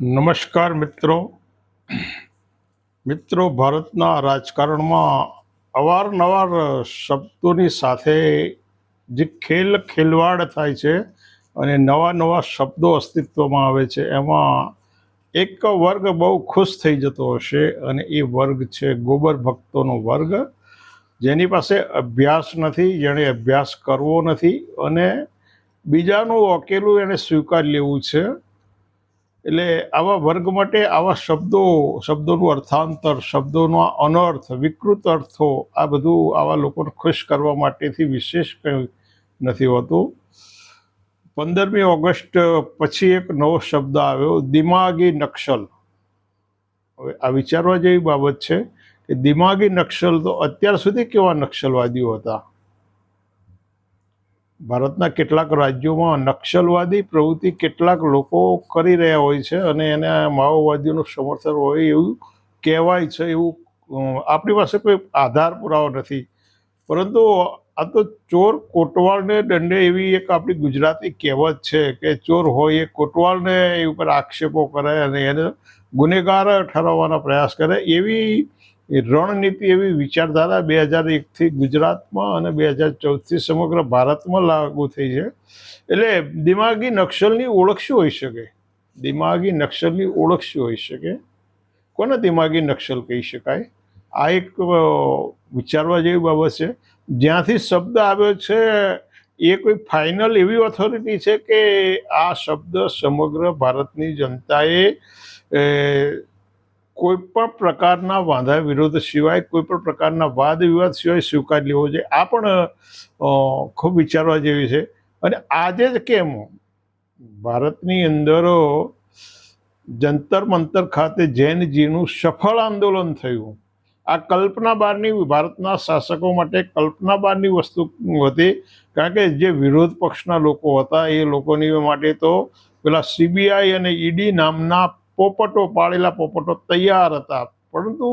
નમસ્કાર મિત્રો ભારતના રાજકારણમાં અવારનવાર શબ્દોની સાથે જે ખેલવાડ થાય છે અને નવા નવા શબ્દો અસ્તિત્વમાં આવે છે, એમાં એક વર્ગ બહુ ખુશ થઈ જતો હશે અને એ વર્ગ છે ગોબર ભક્તોનો વર્ગ, જેની પાસે અભ્યાસ નથી, જેણે અભ્યાસ કરવો નથી અને બીજાનું અકેલું એને સ્વીકારી લેવું છે. એટલે આવા વર્ગ માટે આવા શબ્દોનું અર્થાંતર, શબ્દોનો અનર્થ, વિકૃત અર્થો, આ બધું આવા લોકોને ખુશ કરવા માટેથી વિશેષ કંઈ નથી હોતું. 15મી ઓગસ્ટ પછી એક નવો શબ્દ આવ્યો, દિમાગી નક્સલ. હવે આ વિચારવા જેવી બાબત છે કે દિમાગી નક્સલ તો અત્યાર સુધી કેવા નક્સલવાદીઓ હતા. ભારતના કેટલાક રાજ્યોમાં નક્સલવાદી પ્રવૃત્તિ કેટલાક લોકો કરી રહ્યા હોય છે અને એને માઓવાદીઓનું સમર્થન હોય એવું કહેવાય છે. એવું આપણી પાસે કોઈ આધાર પુરાવો નથી, પરંતુ આ તો ચોર કોટવાલને દંડે એવી એક આપણી ગુજરાતી કહેવત છે કે ચોર હોય એ કોટવાલને એ ઉપર આક્ષેપો કરે અને એને ગુનેગાર ઠરાવવાના પ્રયાસ કરે. એવી રણનીતિ, એવી વિચારધારા 2001થી ગુજરાતમાં અને 2014થી સમગ્ર ભારતમાં લાગુ થઈ છે. એટલે દિમાગી નક્સલની ઓળખ શું હોઈ શકે? દિમાગી નક્સલની ઓળખ શું હોઈ શકે? કોને દિમાગી નક્સલ કહી શકાય? આ એક વિચારવા જેવી બાબત છે. જ્યાંથી શબ્દ આવ્યો છે એ કોઈ ફાઇનલ એવી ઓથોરિટી છે કે આ શબ્દ સમગ્ર ભારતની જનતાએ કોઈ પણ પ્રકારના વાંધા વિરોધ સિવાય, કોઈ પણ પ્રકારના વાદ વિવાદ સિવાય સ્વીકારી લેવો જોઈએ. આ પણ ખૂબ વિચારવા જેવી છે. અને આજે જ કેમ ભારતની અંદર જંતર મંતર ખાતે જૈનજીનું સફળ આંદોલન થયું. આ કલ્પના બહારની, ભારતના શાસકો માટે કલ્પના બહારની વસ્તુ હતી, કારણ કે જે વિરોધ પક્ષના લોકો હતા એ લોકોની માટે તો પેલા CBI અને ED નામના પોપટો, પાળેલા પોપટો તૈયાર હતા. પરંતુ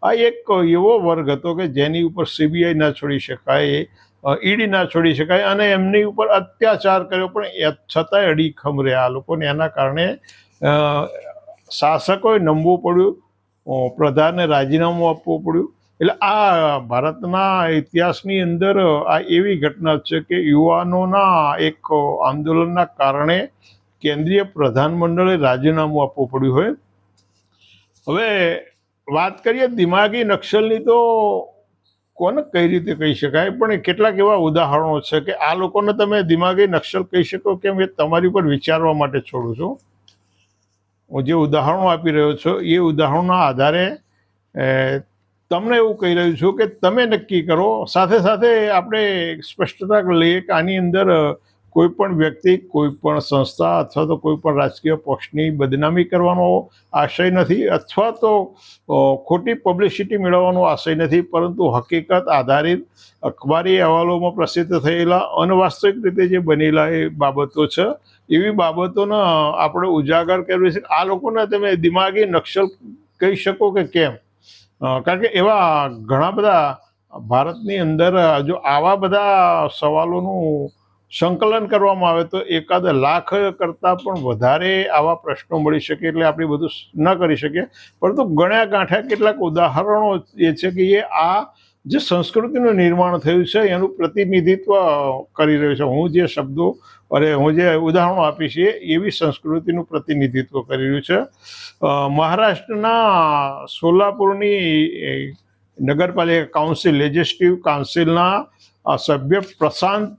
આ એક એવો વર્ગ હતો કે જેની ઉપર CBI ના છોડી શકાય, ED ના છોડી શકાય અને એમની ઉપર અત્યાચાર કર્યો, પણ છતાંય અડીખમ રહ્યા આ લોકોને. એના કારણે શાસકોએ નમવું પડ્યું, પ્રધાને રાજીનામું આપવું પડ્યું. એટલે આ ભારતના ઇતિહાસની અંદર આ એવી ઘટના છે કે યુવાનોના એક આંદોલનના કારણે કેન્દ્રીય પ્રધાનમંડળે રાજીનામું આપવું પડ્યું હોય. હવે વાત કરીએ દિમાગી નક્સલની, તો કોને કઈ રીતે કહી શકાય, પણ કેટલાક એવા ઉદાહરણો છે કે આ લોકોને તમે દિમાગી નક્સલ કહી શકો કેમ, એ તમારી પર વિચારવા માટે છોડું છું. હું જે ઉદાહરણો આપી રહ્યો છું એ ઉદાહરણોના આધારે તમને એવું કહી રહ્યું છું કે તમે નક્કી કરો. સાથે સાથે આપણે સ્પષ્ટતા લઈએ કે આની અંદર કોઈ પણ વ્યક્તિ, કોઈ પણ સંસ્થા અથવા તો કોઈ પણ રાજકીય પક્ષની બદનામી કરવાનો આશય નથી, અથવા તો ખોટી પબ્લિસિટી મેળવવાનો આશય નથી, પરંતુ હકીકત આધારિત અખબારી અહેવાલોમાં પ્રસિદ્ધ થયેલા અનવાસ્તવિક રીતે જે બનેલા એ બાબતો છે. એવી બાબતોને આપણે ઉજાગર કરવી છે. આ લોકોને તમે દિમાગી નક્સલ કહી શકો કે કેમ? કારણ કે એવા ઘણા બધા ભારતની અંદર, જો આવા બધા સવાલોનું સંકલન કરવામાં આવે તો 1 લાખ કરતાં પણ વધારે આવા પ્રશ્નો મળી શકે. એટલે આપણે બધું ન કરી શકીએ, પરંતુ ગણ્યા ગાંઠ્યા કેટલાક ઉદાહરણો એ છે કે એ આ જે સંસ્કૃતિનું નિર્માણ થયું છે એનું પ્રતિનિધિત્વ કરી રહ્યું છે. હું જે શબ્દો હું જે ઉદાહરણો આપી છે એવી સંસ્કૃતિનું પ્રતિનિધિત્વ કરી રહ્યું છે. મહારાષ્ટ્રના સોલાપુરની નગરપાલિકા કાઉન્સિલ, લેજિસ્લેટિવ કાઉન્સિલના સભ્ય પ્રશાંત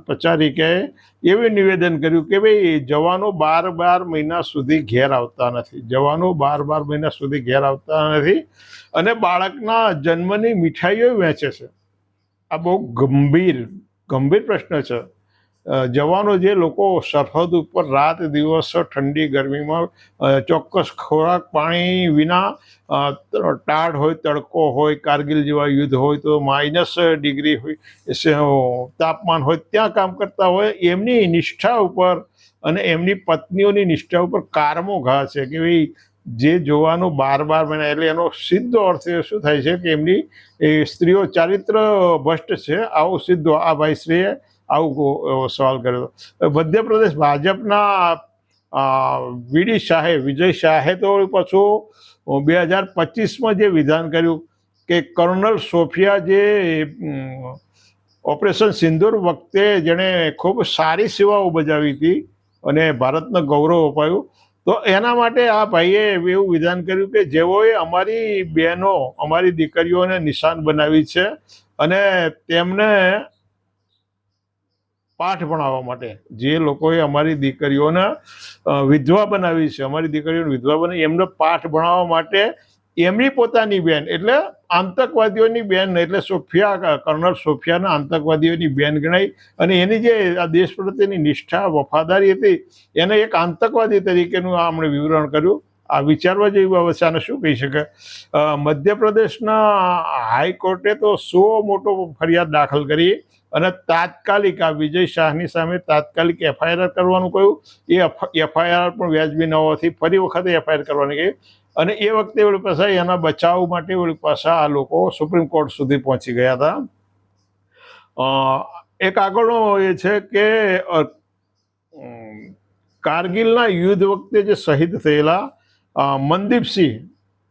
પચારિકાએ એવું નિવેદન કર્યું કે ભાઈ જવાનો 12 મહિના સુધી ઘેર આવતા નથી. જવાનો 12 મહિના સુધી ઘેર આવતા નથી અને બાળકના જન્મની મીઠાઈઓ વેચે છે. આ બહુ ગંભીર પ્રશ્ન છે. જવાનો, જે લોકો સરહદ ઉપર રાત દિવસ ઠંડી ગરમીમાં ચોક્કસ ખોરાક પાણી વિના, ટાઢ હોય, તડકો હોય, કારગિલ જેવા યુદ્ધ હોય તો -ડિગ્રી હોય તાપમાન હોય, ત્યાં કામ કરતા હોય, એમની નિષ્ઠા ઉપર અને એમની પત્નીઓની નિષ્ઠા ઉપર કારમો ઘા છે કે ભાઈ જે જોવાનું 12 મહિના, એટલે એનો સીધો અર્થ શું થાય છે કે એમની સ્ત્રીઓ ચારિત્ર ભ્રષ્ટ છે. આવો સીધો આ ભાઈશ્રીએ આવું સવાલ કર્યો. મધ્યપ્રદેશ ભાજપના વીડી શાહે, વિજય શાહે તો પાછું 2025માં જે વિધાન કર્યું કે કર્નલ સોફિયા જે ઓપરેશન સિંદૂર વખતે જેણે ખૂબ સારી સેવાઓ બજાવી હતી અને ભારતને ગૌરવ અપાયું, તો એના માટે આ ભાઈએ એવું વિધાન કર્યું કે જેઓએ અમારી બહેનો, અમારી દીકરીઓને નિશાન બનાવી છે અને તેમને પાઠ ભણાવવા માટે, જે લોકોએ અમારી દીકરીઓને વિધવા બનાવી છે, અમારી દીકરીઓને વિધવા બનાવી, એમને પાઠ ભણાવવા માટે એમની પોતાની બેન, એટલે આતંકવાદીઓની બેન, એટલે સોફિયા, કર્નલ સોફિયાના આતંકવાદીઓની બેન ગણાઈ અને એની જે આ દેશ પ્રત્યેની નિષ્ઠા, વફાદારી હતી, એને એક આતંકવાદી તરીકેનું આપણે વિવરણ કર્યું. આ વિચારવા જેવી બાબત છે. આને શું કહી શકે? મધ્યપ્રદેશના હાઈકોર્ટે તો 100 મોટો ફરિયાદ દાખલ કરી અને તાત્કાલિક આ વિજય શાહની સામે તાત્કાલિક એફઆઈઆર કરવાનું કહ્યું. એ એફઆઈઆર પણ વ્યાજબી ન હોવાથી ફરી વખતે એફઆઈઆર કરવાની કહી અને એ વખતે વળી પાછા એના બચાવ માટે વળી પાછા આ લોકો સુપ્રીમ કોર્ટ સુધી પહોંચી ગયા હતા. એક આગળનો એ છે કે કારગિલના યુદ્ધ વખતે જે શહીદ થયેલા મનદીપસિંહ,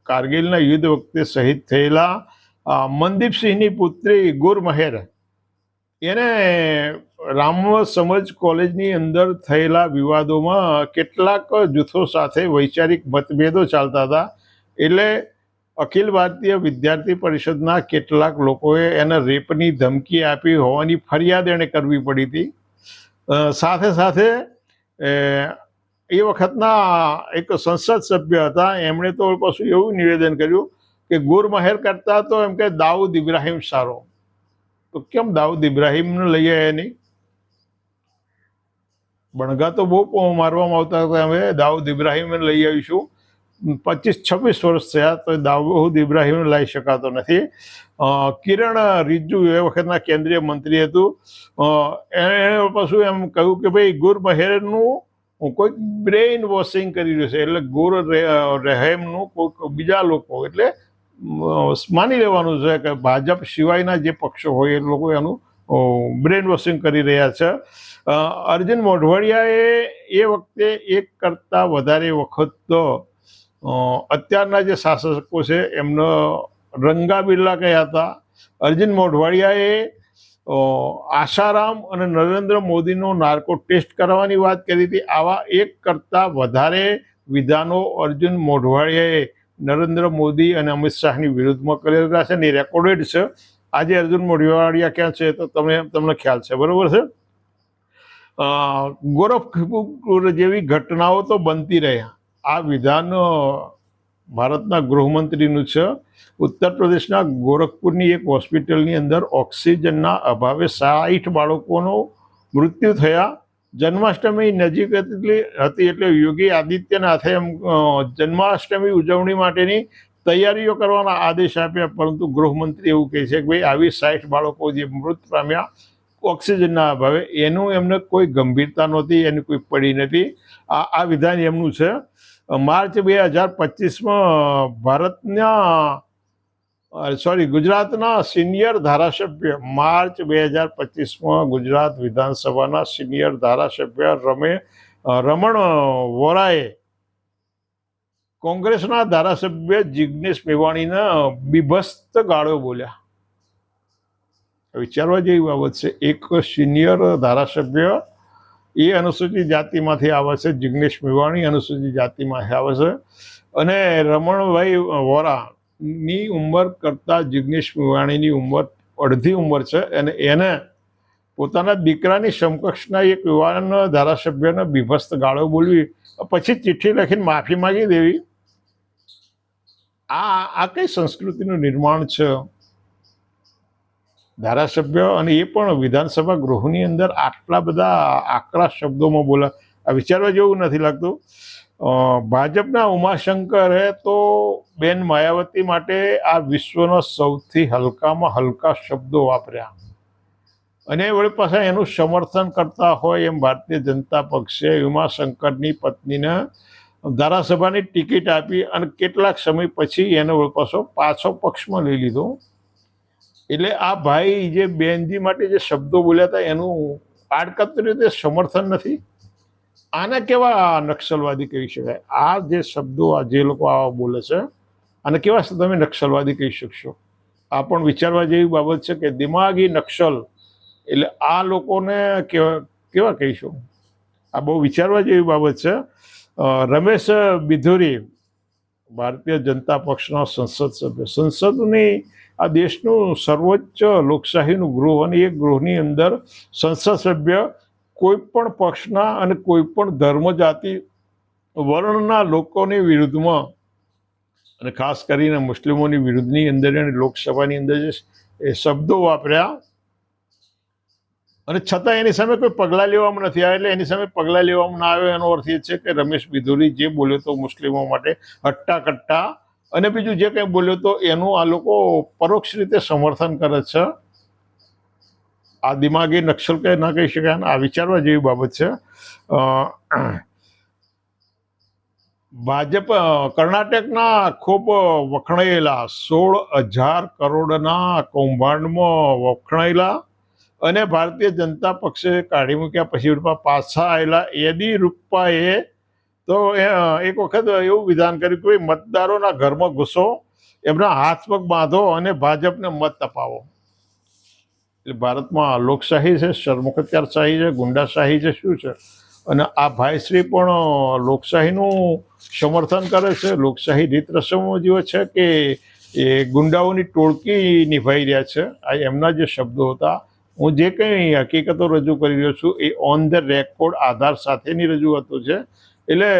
કારગિલના યુદ્ધ વખતે શહીદ થયેલા મનદીપસિંહની પુત્રી ગુરમહેર, એને રામ સમજ કોલેજની અંદર થયેલા વિવાદોમાં કેટલાક જૂથો સાથે વૈચારિક મતભેદો ચાલતા હતા, એટલે અખિલ ભારતીય વિદ્યાર્થી પરિષદના કેટલાક લોકોએ એને રેપની ધમકી આપી હોવાની ફરિયાદ એણે કરવી પડી હતી. સાથે સાથે એ વખતના એક સંસદ સભ્ય હતા, એમણે તો પાછું એવું નિવેદન કર્યું કે ગુરમહેર કરતા તો એમ કે દાઉદ ઇબ્રાહિમ સારો. તો કેમ દાઉદ ઇબ્રાહિમને લઈ આવ્યા નહીં? બણગા તો બહુ મારવામાં આવતા હતા, હવે દાઉદ ઇબ્રાહિમને લઈ આવીશું. 25-26 વર્ષ થયા તો દાઉદ ઇબ્રાહિમને લાવી શકાતો નથી. કિરણ રિજ્જુ એ વખતના કેન્દ્રીય મંત્રી હતું, એણે પાછું એમ કહ્યું કે ભાઈ ગુરમહેરનું કોઈક બ્રેઇન વોશિંગ કરી રહ્યું છે, એટલે ગુર રહેમનું કોઈક બીજા લોકો, એટલે માની લેવાનું છે કે ભાજપ સિવાયના જે પક્ષો હોય એ લોકો એનું બ્રેન વોશિંગ કરી રહ્યા છે. અર્જુન મોઢવાડિયાએ એ વખતે એક કરતાં વધારે વખત અત્યારના જે શાસકો છે એમનો રંગા બિરલા કહ્યા હતા. અર્જુન મોઢવાડિયાએ આસારામ અને નરેન્દ્ર મોદીનો નાર્કો ટેસ્ટ કરવાની વાત કરી હતી. આવા એક કરતાં વધારે વિધાનો અર્જુન મોઢવાડિયાએ નરેન્દ્ર મોદી અને અમિત શાહની વિરુદ્ધમાં કરેલા છે ને એ રેકોર્ડેડ છે. આજે અર્જુન મોઢવાડિયા ક્યાં છે તો તમને ખ્યાલ છે, બરોબર છે. ગોરખપુર જેવી ઘટનાઓ તો બનતી રહ્યા. આ વિધાન ભારતના ગૃહમંત્રીનું છે. ઉત્તર પ્રદેશના ગોરખપુરની એક હોસ્પિટલની અંદર ઓક્સિજનના અભાવે 60 બાળકોનું મૃત્યુ થયા. જન્માષ્ટમી નજીક હતી એટલે યોગી આદિત્યનાથે એમ જન્માષ્ટમી ઉજવણી માટેની તૈયારીઓ કરવાના આદેશ આપ્યા, પરંતુ ગૃહમંત્રી એવું કહે છે કે ભાઈ આવી 60 બાળકો જે મૃત પામ્યા ઓક્સિજનના અભાવે, એનું એમને કોઈ ગંભીરતા નહોતી, એની કોઈ પડી નથી. આ વિધાન એમનું છે. માર્ચ 2025માં ગુજરાતના સિનિયર ધારાસભ્ય, માર્ચ 2025માં ગુજરાત વિધાનસભાના સિનિયર ધારાસભ્ય રમણ વોરાએ કોંગ્રેસના ધારાસભ્ય જિગ્નેશ મેવાણીને બીભત્સ ગાળો બોલ્યા. વિચારવા જેવી બાબત છે. એક સિનિયર ધારાસભ્ય, એ અનુસૂચિત જાતિમાંથી આવે છે, જિગ્નેશ મેવાણી અનુસૂચિત જાતિમાંથી આવે છે, અને રમણભાઈ વોરાની ઉંમર કરતાં જિગ્નેશ મેવાણીની ઉંમર અડધી ઉંમર છે, અને એને પોતાના દીકરાની સમકક્ષના એક યુવાન ધારાસભ્યને બીભત્સ ગાળો બોલવી, પછી ચિઠ્ઠી લખીને માફી માગી દેવી. આ કઈ સંસ્કૃતિનું નિર્માણ છે? ધારાસભ્ય, અને એ પણ વિધાનસભા ગૃહની અંદર આટલા બધા આકરા શબ્દોમાં બોલા, આ વિચારવા જેવું નથી લાગતું. ભાજપના ઉમાશંકરે તો બેન માયાવતી માટે આ વિશ્વના સૌથી હલકામાં હલકા શબ્દો વાપર્યા, અને વળી પાછા એનું સમર્થન કરતા હોય એમ ભારતીય જનતા પક્ષે ઉમાશંકરની પત્નીને ધારાસભાની ટિકિટ આપી અને કેટલાક સમય પછી એને વળી પાછો પક્ષમાં લઈ લીધો. એટલે આ ભાઈ જે બેનજી માટે જે શબ્દો બોલ્યા હતા એનું આડકતરી રીતે સમર્થન નથી. આને કેવા નક્સલવાદી કહી શકાય? આ જે શબ્દો આ જે લોકો આવા બોલે છે આને કેવા તમે નક્સલવાદી કહી શકશો? આ પણ વિચારવા જેવી બાબત છે કે દિમાગી નક્સલ એટલે આ લોકોને કેવા કેવા કહીશું? આ બહુ વિચારવા જેવી બાબત છે. રમેશ બિધુરી, ભારતીય જનતા પક્ષના સંસદ સભ્ય, સંસદની આ દેશનું સર્વોચ્ચ લોકશાહીનું ગૃહ અને એ ગૃહની અંદર સંસદ સભ્ય કોઈ પણ પક્ષના અને કોઈ પણ ધર્મ જાતિ વર્ણના લોકોની વિરુદ્ધમાં અને ખાસ કરીને મુસ્લિમોની વિરુદ્ધની અંદર અને લોકસભાની અંદર જે એ શબ્દો વાપર્યા અને છતાં એની સામે કોઈ પગલાં લેવામાં નથી આવ્યા. એટલે એની સામે પગલાં લેવામાં ના આવે એનો અર્થ એ છે કે રમેશ બિધુરી જે બોલ્યો તો મુસ્લિમો માટે હટ્ટા કટ્ટા અને બીજું જે કંઈ બોલ્યો તો એનું આ લોકો પરોક્ષ રીતે સમર્થન કરે છે. આ દિમાગી નક્સલ કે ના કહી શકાય. આ વિચારવા જેવી બાબત છે. ભાજપ કર્ણાટકના ખૂબ વખણાયેલા 16,000 કરોડના કૌભાંડમાં વખણાયેલા અને ભારતીય જનતા પક્ષે કાઢી મૂક્યા પછી પાછા આવેલા યેદિયુરપ્પાએ તો એક વખત એવું વિધાન કર્યું કે મતદારોના ઘરમાં ઘૂસો, એમના હાથ પગ બાંધો અને ભાજપને મત અપાવો. એટલે ભારતમાં લોકશાહી છે, સરમુખત્યારશાહી છે, ગુંડાશાહી છે, શું છે? અને આ ભાઈશ્રી પણ લોકશાહીનું સમર્થન કરે છે, લોકશાહી રીત રસમો જેવો છે કે એ ગુંડાઓની ટોળકી નિભાઈ રહ્યા છે. આ એમના જે શબ્દો હતા. હું જે કંઈ હકીકતો રજૂ કરી રહ્યો છું એ ઓન ધ રેકોર્ડ આધાર સાથેની રજૂઆતો છે. એટલે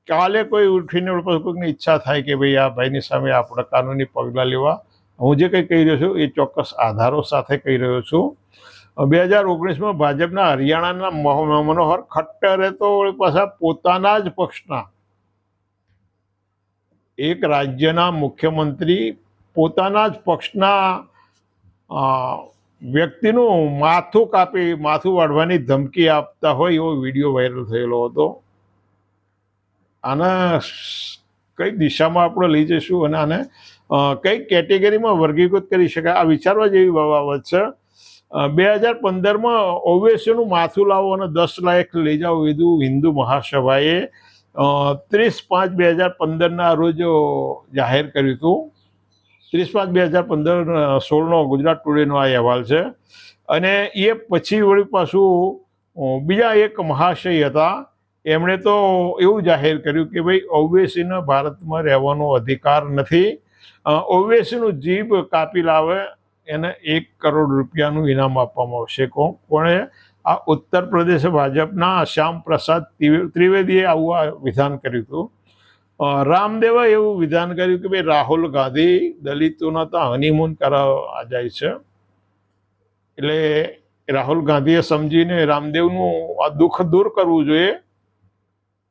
કાલે કોઈ ઉઠીને કોઈકની ઈચ્છા થાય કે ભાઈ આ ભાઈની સામે આપણે કાનૂની પગલાં લેવા, હું જે કંઈ કહી રહ્યો છું એ ચોક્કસ આધારો સાથે કહી રહ્યો છું. 2019માં ભાજપના હરિયાણાના મનોહર ખટ્ટરે તો પાછા પોતાના જ પક્ષના એક રાજ્યના મુખ્યમંત્રી પોતાના જ પક્ષના વ્યક્તિનું માથું વાળવાની ધમકી આપતા હોય એવો વિડીયો વાયરલ થયેલો હતો. આને કઈ દિશામાં આપણે લઈ જઈશું અને આને કઈ કેટેગરીમાં વર્ગીકૃત કરી શકાય? આ વિચારવા જેવી બાબત છે. 2015માં ઓવેસીનું માથું લાવો અને 10 લાખ લઈ જાઓ એવું હિન્દુ મહાસભાએ 30/5/2015ના રોજ જાહેર કર્યું હતું. 30/5/2015 16નો ગુજરાત ટુડેનો આ અહેવાલ છે. અને એ પછી વળી પાછું બીજા એક મહાશય હતા, એમણે તો એવું જાહેર કર્યું કે ભાઈ ઓવેસીને ભારતમાં રહેવાનો અધિકાર નથી. ઓવેસીનું જીભ કાપી લાવે એને 1 કરોડ રૂપિયાનું ઇનામ આપવામાં આવશે. કોણે? આ ઉત્તર પ્રદેશ ભાજપના શ્યામ પ્રસાદ ત્રિવેદીએ આવું વિધાન કર્યું હતું. રામદેવે એવું વિધાન કર્યું કે ભાઈ રાહુલ ગાંધી દલિતોના તો હનીમૂન કરાવવા જાય છે. એટલે રાહુલ ગાંધીએ સમજીને રામદેવનું આ દુઃખ દૂર કરવું જોઈએ.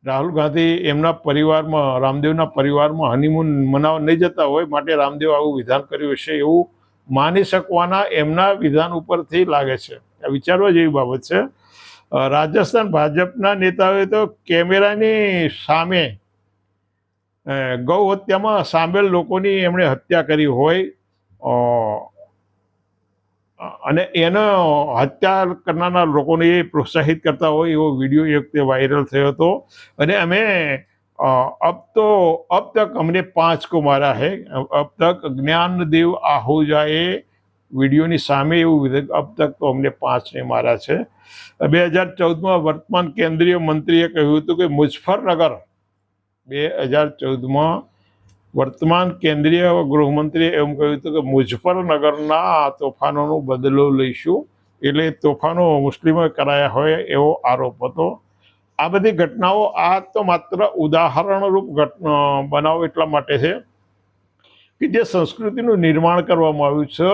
રાહુલ ગાંધી એમના પરિવારમાં, રામદેવના પરિવારમાં હનીમૂન મનાવવા નહીં જતા હોય, માટે રામદેવ આવું વિધાન કર્યું હશે એવું માની શકવાના એમના વિધાન ઉપરથી લાગે છે. આ વિચારવા જેવી બાબત છે. રાજસ્થાન ભાજપના નેતાઓએ તો કેમેરાની સામે ગૌ હત્યામાં સામેલ લોકોની એમણે હત્યા કરી હોય અને એનો હત્યા કરનારા લોકોને એ પ્રોત્સાહિત કરતા હોય એવો વિડીયો એક વખતે વાયરલ થયો હતો. અને અમે अब तक हमने 5 को मारा है, अब तक જ્ઞાનદેવ આહુજાએ વિડીયોની સામે એવું अब तक तो हमने 5 ને મારા છે. 2014માં વર્તમાન કેન્દ્રીય મંત્રીએ કહ્યું હતું કે મુઝફ્ફરનગર 2014માં વર્તમાન કેન્દ્રીય ગૃહમંત્રીએ એમ કહ્યું હતું કે મુઝફ્ફરનગરના તોફાનોનો બદલો લઈશું. એટલે તોફાનો મુસ્લિમોએ કરાયા હોય એવો આરોપ હતો. આ બધી ઘટનાઓ આ તો માત્ર ઉદાહરણરૂપ બનાવો એટલા માટે છે કે જે સંસ્કૃતિનું નિર્માણ કરવામાં આવ્યું છે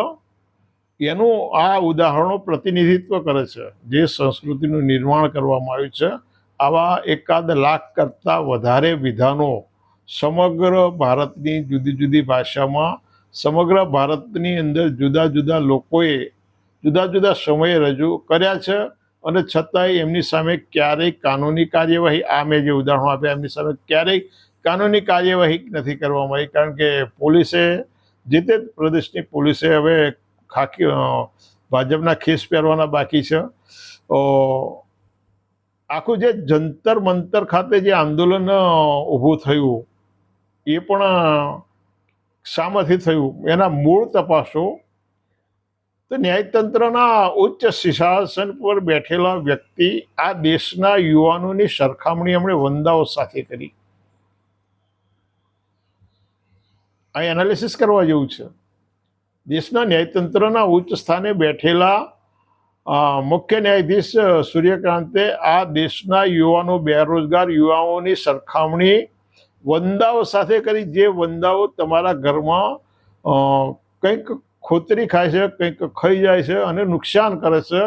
એનું આ ઉદાહરણો પ્રતિનિધિત્વ કરે છે. જે સંસ્કૃતિનું નિર્માણ કરવામાં આવ્યું છે આવા 1 લાખ કરતાં વધારે વિધાનો સમગ્ર ભારતની જુદી જુદી ભાષામાં સમગ્ર ભારતની અંદર જુદા જુદા લોકોએ જુદા જુદા સમયે રજૂ કર્યા છે. અને છતાંય એમની સામે ક્યારેય કાનૂની કાર્યવાહી, આ મેં જે ઉદાહરણો આપ્યા એમની સામે ક્યારેય કાનૂની કાર્યવાહી નથી કરવામાં આવી. કારણ કે પોલીસે, જે તે પ્રદેશની પોલીસે હવે ખાખી ભાજપના ખીસ પહેરવાના બાકી છે. આખું જે જંતર મંતર ખાતે જે આંદોલન ઊભું થયું એ પણ શામાંથી થયું એના મૂળ તપાસો તો ન્યાયતંત્રના ઉચ્ચ સિંહાસન પર બેઠેલા વ્યક્તિ આ દેશના યુવાનોની સરખામણી એમણે વંદાઓ સાથે કરી. આ એનાલિસિસ કરવા જેવું છે. દેશના ન્યાયતંત્રના ઉચ્ચ સ્થાને બેઠેલા મુખ્ય ન્યાયાધીશ સૂર્યકાંતે આ દેશના યુવાનો, બેરોજગાર યુવાઓની સરખામણી વંદાઓ સાથે કરી. જે વંદાઓ તમારા ઘરમાં કંઈક ખોતરી ખાય છે, કંઈક ખાઈ જાય છે અને નુકસાન કરે છે,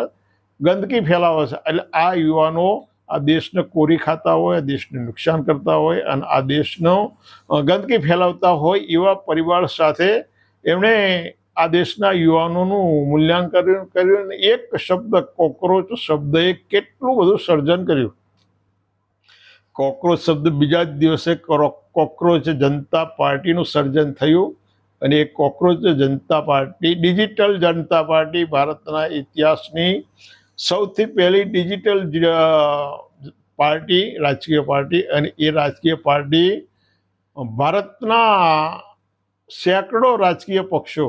ગંદકી ફેલાવે છે. એટલે આ યુવાનો આ દેશને કોરી ખાતા હોય, દેશને નુકસાન કરતા હોય અને આ દેશનો ગંદકી ફેલાવતા હોય એવા પરિવાર સાથે એમણે આ દેશના યુવાનોનું મૂલ્યાંકન કર્યું. એક શબ્દ કોકરોચ શબ્દએ કેટલું બધું સર્જન કર્યું. કોકરોચ શબ્દ બીજા જ દિવસે કોકરોચ જનતા પાર્ટીનું સર્જન થયું અને એ કોકરોચ જનતા પાર્ટી, ડિજિટલ જનતા પાર્ટી, ભારતના ઇતિહાસની સૌથી પહેલી ડિજિટલ પાર્ટી, રાજકીય પાર્ટી. અને એ રાજકીય પાર્ટી ભારતના સેંકડો રાજકીય પક્ષો,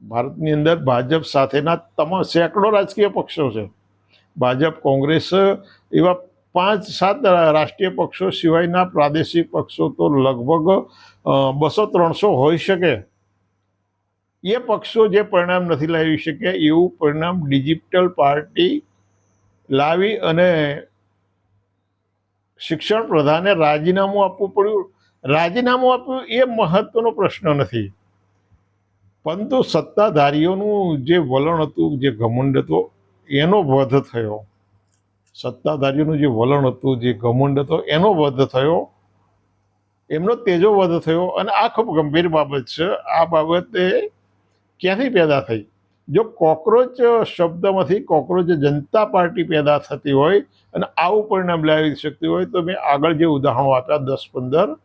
ભારતની અંદર ભાજપ સાથેના તમામ સેંકડો રાજકીય પક્ષો છે. ભાજપ, કોંગ્રેસ એવા 5-7 રાષ્ટ્રીય પક્ષો સિવાયના પ્રાદેશિક પક્ષો તો લગભગ 200-300 હોઈ શકે. એ પક્ષો જે પરિણામ નથી લાવી શક્યા એવું પરિણામ ડિજિટલ પાર્ટી લાવી અને શિક્ષણ પ્રધાને રાજીનામું આપવું પડ્યું. રાજીનામું આપ્યું એ મહત્વનો પ્રશ્ન નથી, પરંતુ સત્તાધારીઓનું જે વલણ હતું, જે ઘમંડ હતો એનો વધ થયો. સત્તાધારીઓનું જે વલણ હતું, જે ઘમંડ હતો એનો વધ થયો, એમનો તેજો વધ થયો. અને આ ખૂબ ગંભીર બાબત છે. આ બાબતે ક્યાંથી પેદા થઈ? જો કોકરોચ શબ્દમાંથી કોકરોચ જનતા પાર્ટી પેદા થતી હોય અને આવું પરિણામ લાવી શકતી હોય તો મેં આગળ જે ઉદાહરણો આપ્યા 10-15,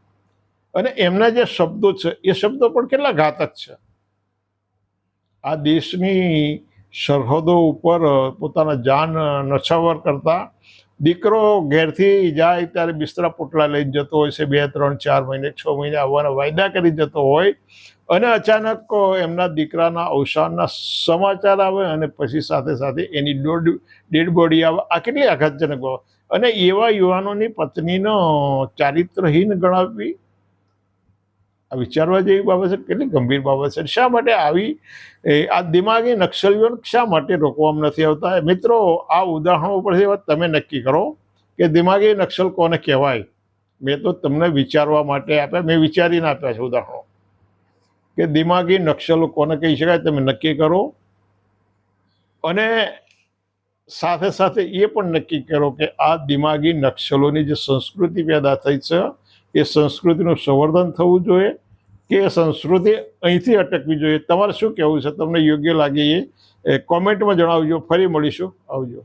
અને એમના જે શબ્દો છે એ શબ્દો પણ કેટલા ઘાતક છે. આ દેશની સરહદો ઉપર પોતાના જાન નછાવર કરતા દીકરો ઘેરથી જાય ત્યારે બિસ્તરા પોટલા લઈને જતો હોય છે, 2-3-4 મહિને 6 મહિને આવવાના વાયદા કરી જતો હોય અને અચાનક એમના દીકરાના અવસાનના સમાચાર આવે અને પછી સાથે સાથે એની ડેડ બોડી આવે. આ કેટલી આઘાતજનક બાબત. અને એવા યુવાનોની પત્નીનો ચારિત્રહીન ગણાવવી, આ વિચારવા જેવી બાબત છે. કેટલી ગંભીર બાબત છે. શા માટે આવી આ દિમાગી નક્સલીઓ શા માટે રોકવામાં નથી આવતા? મિત્રો, આ ઉદાહરણો ઉપરથી તમે નક્કી કરો કે દિમાગી નક્સલ કોને કહેવાય. મેં તો તમને વિચારવા માટે આપ્યા, મેં વિચારીને આપ્યા છે ઉદાહરણો કે દિમાગી નક્સલો કોને કહી શકાય. તમે નક્કી કરો અને સાથે સાથે એ પણ નક્કી કરો કે આ દિમાગી નક્સલોની જે સંસ્કૃતિ પેદા થઈ છે એ સંસ્કૃતિનું સંવર્ધન થવું જોઈએ કે એ સંસ્કૃતિ અહીંથી અટકવી જોઈએ. તમારે શું કહેવું છે? તમને યોગ્ય લાગે એ કોમેન્ટમાં જણાવજો. ફરી મળીશું. આવજો.